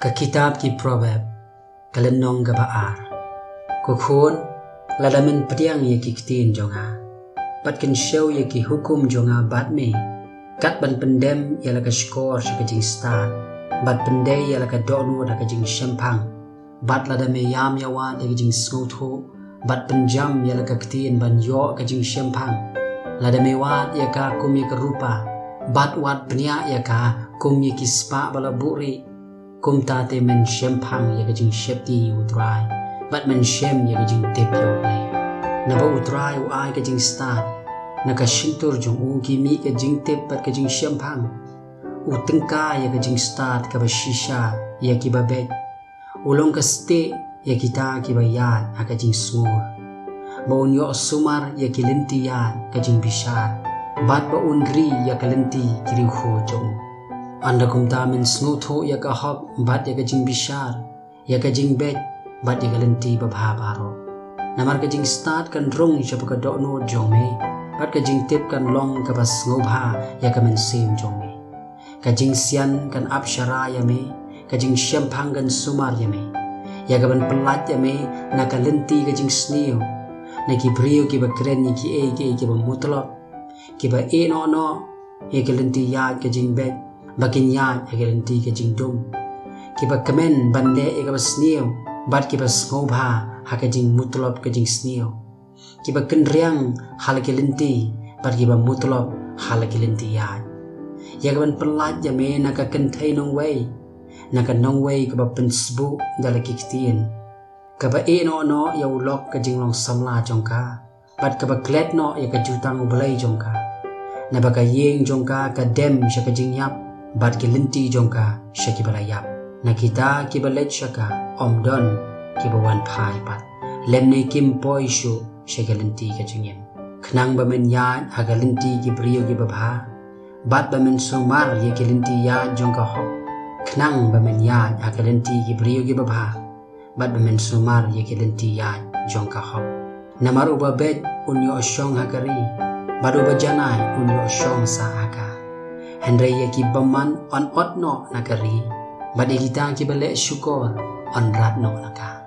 Ka kitab ki proverb kalenong gabaar ku khun ladamen pediang ye ki ktin jonga bat kan show ye ki hukum jonga bat me kat ban pendem ye la ka skor ka jing start bat pendai ye la ka donu da ka jing shempang bat ladame yam yawa da ka jing snotho bat penjam ye la ka ktin ban yo ka jing shempang ladame wat ye ka kum ye ka rupa bat wat penia ye ka kum ye ki spa bala buri kum tate men shempang ye ka jing shepti utrai bat men shem ye ka jing tep yo ne na ba utrai u ai ka jing start na ka shintur jong u ki mi ka jing tep bat ka jing shempang u tengka ye ka jing start ka ba shisha ye ki ba bek ulong ka ste ye kita ki ba ya ka jing smur ba un yo sumar ye ki lenti ya ka jing bishar bat ba un ri ye ka lenti ki ri ho jong anda kum ta men snutho ya ka hok bat ya ka jing bishar ya ka jing bek bat ya ka lenti ba bha baro namar ka jing start kan rong jab ka do no jong me bat ka jing tip kan long ka bas ngobha ya ka men sim jong me ka jing sian kan apshara ya me ka jing shempang kan sumar ya me ya ka ban pelat ya me na ka lenti ka jing sneo na ki brio ki ba kren ni ki ba mutlop ki ba no ya ka lenti ya ka jing bek bakin ya lenti ka jing dum ki ba kamen bande e ka sneo bat ki ba ngobha ha ka jing mutlop ka jing sneo ki ba kenriang hal ki lenti bat ki ba mutlop hal ki lenti ya ka ban pelat ya me na ka kenthai nong wei na ka nong wei ka ba pensbu dala ki ktien ka ba no ya ulok ka jing long samla jongka bat ka ba klet no ya ka jutang ublai jongka na ba ka yeng jongka ka dem sha ka jing yap bat ki lenti jongka shaki balayap na kita ki balet shaka omdon ki bawan phai pat lemne kim poi shu shaki lenti ka jingem khnang ba men ya haga lenti ki brio ki babha bat ba men sumar ye ki lenti ya jongka hok khnang ba men ya haga lenti ki brio ki babha bat ba men sumar ye ki lenti ya jongka hok namar uba bet unyo shong hakari badu ba janai unyo shong sa haka Hendrai ye ki baman on ot no nakari bade kita ki bale syukur on rat no naka